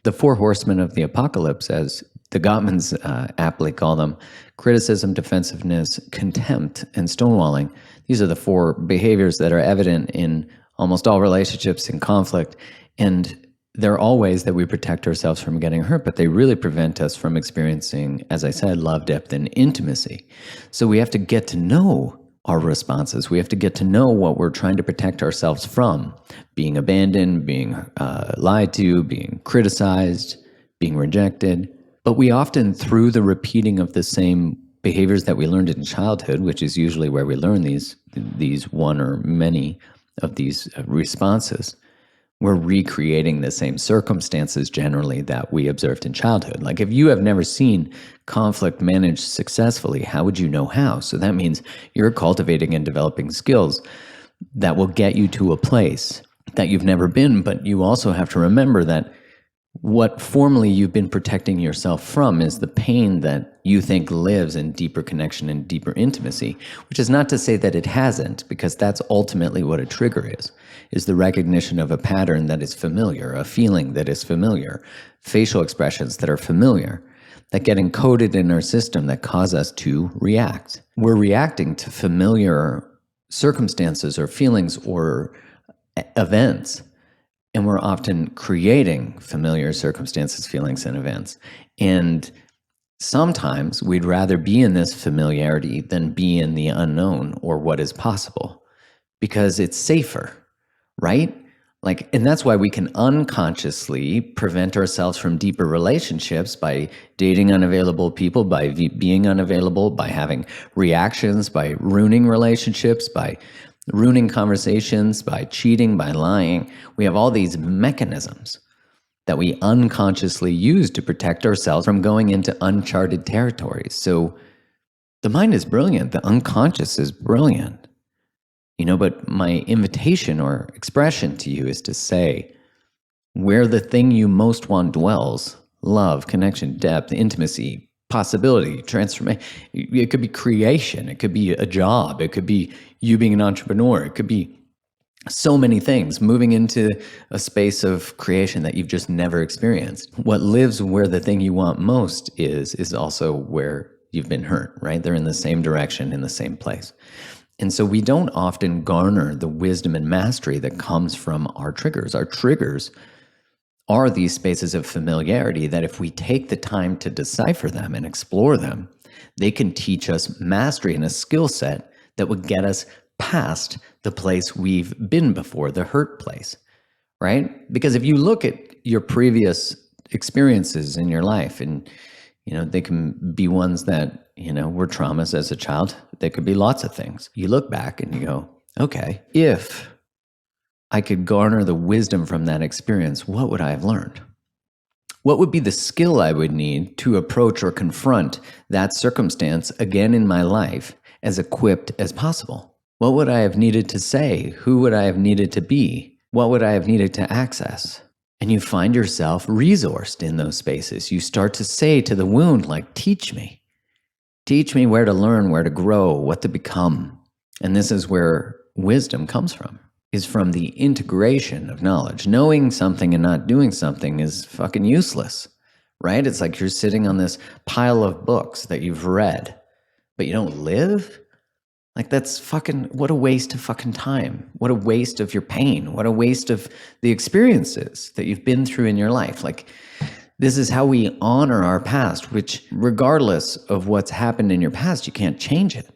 The four horsemen of the apocalypse, as the Gottmans aptly call them: criticism, defensiveness, contempt, and stonewalling. These are the four behaviors that are evident in almost all relationships in conflict. And they're all ways that we protect ourselves from getting hurt, but they really prevent us from experiencing, as I said, love, depth, and intimacy. So we have to get to know our responses. We have to get to know what we're trying to protect ourselves from: being abandoned, being lied to, being criticized, being rejected. But we often, through the repeating of the same behaviors that we learned in childhood, which is usually where we learn these one or many of these responses, we're recreating the same circumstances generally that we observed in childhood. Like, if you have never seen conflict managed successfully, how would you know how? So that means you're cultivating and developing skills that will get you to a place that you've never been. But you also have to remember that what formerly you've been protecting yourself from is the pain that you think lives in deeper connection and deeper intimacy, which is not to say that it hasn't, because that's ultimately what a trigger is the recognition of a pattern that is familiar, a feeling that is familiar, facial expressions that are familiar, that get encoded in our system that cause us to react. We're reacting to familiar circumstances or feelings or events, and we're often creating familiar circumstances, feelings, and events. And sometimes we'd rather be in this familiarity than be in the unknown or what is possible, because it's safer, right? Like, and that's why we can unconsciously prevent ourselves from deeper relationships by dating unavailable people, by being unavailable, by having reactions, by ruining relationships, by ruining conversations, by cheating, by lying. We have all these mechanisms that we unconsciously use to protect ourselves from going into uncharted territories. So the mind is brilliant. The unconscious is brilliant. But my invitation or expression to you is to say, where the thing you most want dwells: love, connection, depth, intimacy, possibility, transformation. It could be creation. It could be a job. It could be you being an entrepreneur. It could be so many things, moving into a space of creation that you've just never experienced. What lives where the thing you want most is also where you've been hurt, right? They're in the same direction, in the same place. And so we don't often garner the wisdom and mastery that comes from our triggers. Our triggers are these spaces of familiarity that, if we take the time to decipher them and explore them, they can teach us mastery and a skill set that would get us past the place we've been before, the hurt place, right? Because if you look at your previous experiences in your life, and they can be ones that were traumas as a child. They could be lots of things. You look back and you go, okay, if I could garner the wisdom from that experience, what would I have learned? What would be the skill I would need to approach or confront that circumstance again in my life as equipped as possible? What would I have needed to say? Who would I have needed to be? What would I have needed to access? And you find yourself resourced in those spaces. You start to say to the wound, like, teach me. Teach me where to learn, where to grow, what to become. And this is where wisdom comes from, is from the integration of knowledge. Knowing something and not doing something is fucking useless, right? It's like you're sitting on this pile of books that you've read, but you don't live. Like, that's fucking, what a waste of fucking time. What a waste of your pain. What a waste of the experiences that you've been through in your life. Like, this is how we honor our past, which, regardless of what's happened in your past, you can't change it,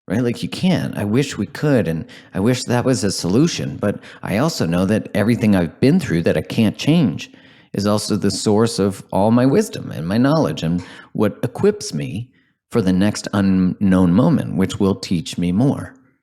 right? Like, you can't. I wish we could, and I wish that was a solution. But I also know that everything I've been through that I can't change is also the source of all my wisdom and my knowledge and what equips me for the next unknown moment, which will teach me more.